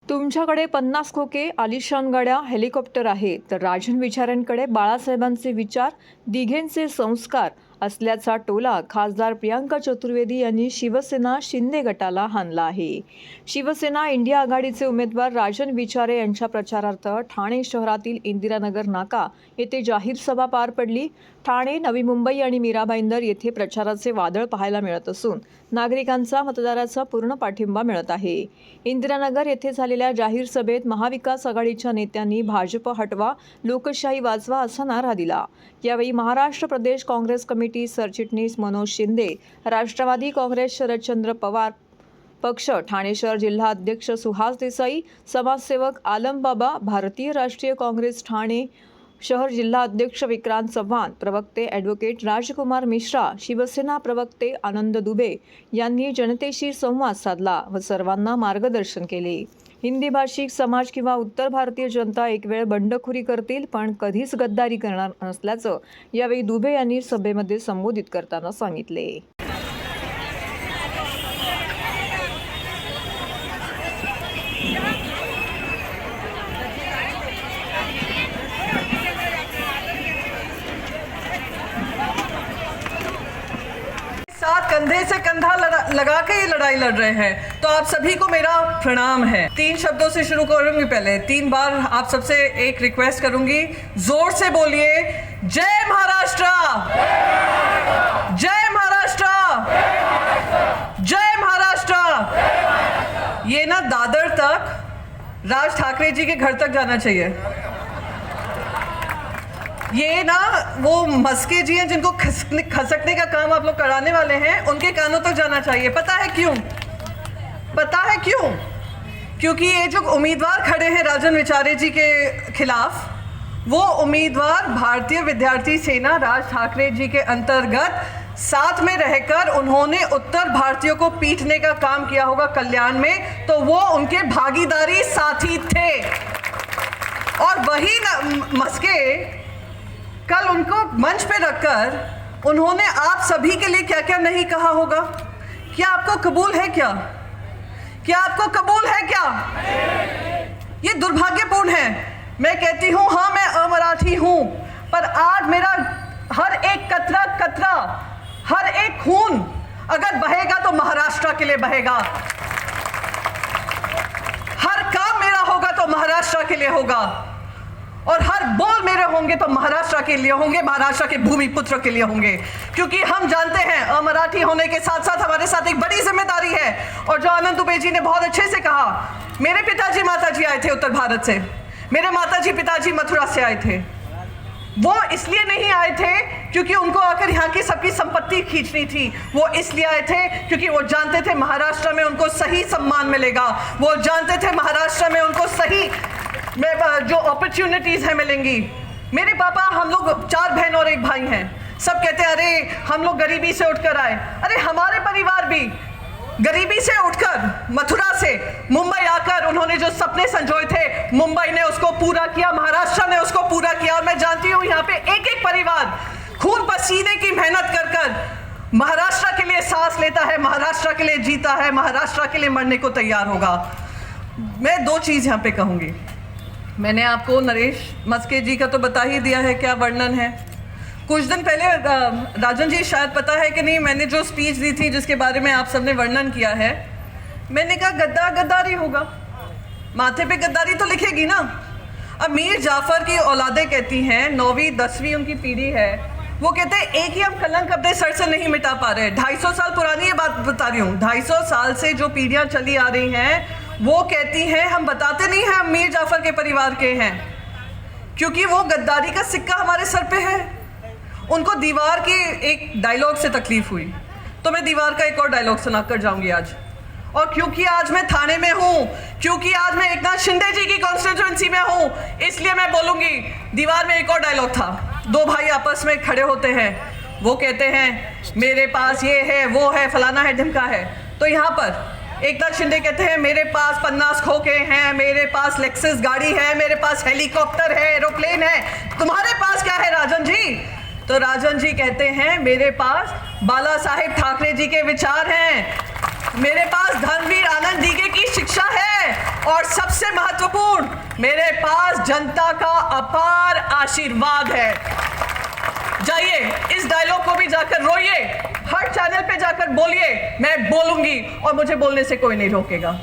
तुमच्याकडे 50 खोके, आलिशान गाड्या, हेलिकॉप्टर आहे, तर राजन विचारांकडे बाळासाहेबांचे विचार, दिघेंचे संस्कार असल्याचा टोला खासदार प्रियांका चतुर्वेदी यांनी शिवसेना शिंदे गटाला हाणला आहे. शिवसेना इंडिया आघाडीचे उमेदवार राजन विचारे यांच्या प्रचारार्थ ठाणे शहरातील इंदिरानगर नाका येथे जाहीर सभा पार पडली. ठाणे, नवी मुंबई आणि मीरा भाईंदर येथे प्रचाराचे वादळ पाहायला मिळत असून नागरिकांचा मतदाराचा पूर्ण पाठिंबा मिळत आहे. इंदिरानगर येथे झालेल्या जाहीर सभेत महाविकास आघाडीच्या नेत्यांनी भाजप हटवा, लोकशाही वाचवा असा नारा दिला. यावेळी महाराष्ट्र प्रदेश काँग्रेस कमिटी सरचिटणीस मनोज शिंदे, राष्ट्रवादी काँग्रेस शरदचंद्र पवार पक्ष ठाणे शहर जिल्हा अध्यक्ष सुहास देसाई, समाजसेवक आलम बाबा, भारतीय राष्ट्रीय काँग्रेस ठाणे शहर जिल्हा अध्यक्ष विक्रांत चव्हाण, प्रवक्ते ॲडव्होकेट राजकुमार मिश्रा, शिवसेना प्रवक्ते आनंद दुबे यांनी जनतेशी संवाद साधला व सर्वांना मार्गदर्शन केले. हिंदी भाषिक समाज किंवा उत्तर भारतीय जनता एक वेळ बंडखोरी करतील, पण कधीच गद्दारी करणार नसल्याचं यावेळी दुबे यांनी सभेमध्ये संबोधित करताना सांगितले. साथ कंधे से कंधा लगा के ये लड़ाई लड़ रहे हैं, तो आप सभी को मेरा प्रणाम है। 3 शब्दों से शुरू करूंगी। पहले 3 बार आप सबसे एक रिक्वेस्ट करूंगी, जोर से बोलिए, जय महाराष्ट्र, जय महाराष्ट्र, जय महाराष्ट्र। ये ना दादर तक राज ठाकरे जी के घर तक जाना चाहिए। ये ना वो मस्के जी हैं जिनको खसकने का काम आप लोग कराने वाले हैं, उनके कानों तक जाना चाहिए। पता है क्यों? पता है क्यों? क्योंकि ये जो उम्मीदवार खड़े हैं राजन विचारे जी के खिलाफ, वो उम्मीदवार भारतीय विद्यार्थी सेना राज ठाकरे जी के अंतर्गत साथ में रहकर उन्होंने उत्तर भारतीयों को पीटने का काम किया होगा कल्याण में, तो वो उनके भागीदारी साथी थे। और वही मस्के कल उनको मंच पे रखकर उन्होंने आप सभी के लिए क्या क्या नहीं कहा होगा। क्या आपको कबूल है? क्या क्या आपको कबूल है? क्या ये दुर्भाग्यपूर्ण है। मैं कहती हूँ हाँ मैं अमराठी हूँ, पर आज मेरा हर एक कतरा कतरा, हर एक खून अगर बहेगा तो महाराष्ट्र के लिए बहेगा। हर काम मेरा होगा तो महाराष्ट्र के लिए होगा, और हर बोल मेरे होंगे तो महाराष्ट्र के लिए होंगे, महाराष्ट्र के भूमि पुत्र के लिए होंगे। क्योंकि हम जानते हैं अमराठी होने के साथ साथ हमारे साथ एक बड़ी जिम्मेदारी है। और जो आनंद दुबे जी ने बहुत अच्छे से कहा, मेरे पिताजी माताजी आए थे उत्तर भारत से, मेरे माताजी पिताजी मथुरा से आए थे। वो इसलिए नहीं आए थे क्योंकि उनको आकर यहाँ की सबकी संपत्ति खींचनी थी, वो इसलिए आए थे क्योंकि वो जानते थे महाराष्ट्र में उनको सही सम्मान मिलेगा, वो जानते थे महाराष्ट्र में उनको सही जो अपॉर्चुनिटीज हैं मिलेंगी। मेरे पापा, हम लोग 4 बहन और 1 भाई हैं। सब कहते हैं अरे हम लोग गरीबी से उठकर आए। अरे हमारे परिवार भी गरीबी से उठकर मथुरा से मुंबई आकर उन्होंने जो सपने संजोए थे, मुंबई ने उसको पूरा किया, महाराष्ट्र ने उसको पूरा किया। और मैं जानती हूँ यहाँ पे एक एक परिवार खून पसीने की मेहनत कर कर महाराष्ट्र के लिए सांस लेता है, महाराष्ट्र के लिए जीता है, महाराष्ट्र के लिए मरने को तैयार होगा। मैं 2 चीज़ यहाँ पे कहूँगी। मैंने आपको नरेश मस्के जी का तो बता ही दिया है क्या वर्णन है। कुछ दिन पहले राजन जी शायद पता है कि नहीं, मैंने जो स्पीच दी थी जिसके बारे में आप सबने वर्णन किया है, मैंने कहा गद्दार गद्दारी होगा, माथे पे गद्दारी तो लिखेगी ना। अब मीर जाफर की औलादें कहती हैं, 9वीं 10वीं उनकी पीढ़ी है, वो कहते हैं एक ही हम कलंक अपने सर से नहीं मिटा पा रहे। 250 साल पुरानी ये बात बता रही हूँ, 250 साल से जो पीढ़ियाँ चली आ रही हैं, वो कहती हैं हम बताते नहीं हैं हम मीर जाफर के परिवार के हैं, क्योंकि वो गद्दारी का सिक्का हमारे सर पे है। उनको दीवार की एक डायलॉग से तकलीफ हुई, तो मैं दीवार का एक और डायलॉग सुनाकर जाऊंगी आज। और क्योंकि आज मैं थाने में हूँ, क्योंकि आज मैं एकनाथ शिंदे जी की कॉन्स्टिट्यूएंसी में हूँ, इसलिए मैं बोलूँगी। दीवार में एक और डायलॉग था, 2 भाई आपस में खड़े होते हैं, वो कहते हैं मेरे पास ये है, वो है, फलाना है, ढिमका है। तो यहाँ पर एकनाथ शिंदे कहते हैं मेरे पास 50 खोखे हैं, मेरे पास लेक्सस गाड़ी है, मेरे पास हेलीकॉप्टर है, एरोप्लेन है, तुम्हारे पास क्या है राजन जी? तो राजन जी कहते हैं मेरे पास बाला साहेब ठाकरे जी के विचार हैं, मेरे पास धर्मवीर आनंद डीके की शिक्षा है, और सबसे महत्वपूर्ण, मेरे पास जनता का अपार आशीर्वाद है। जाइए इस डायलॉग को भी जाकर रोइए, हर चैनल पे जाकर बोलिए, मैं बोलूंगी और मुझे बोलने से कोई नहीं रोकेगा।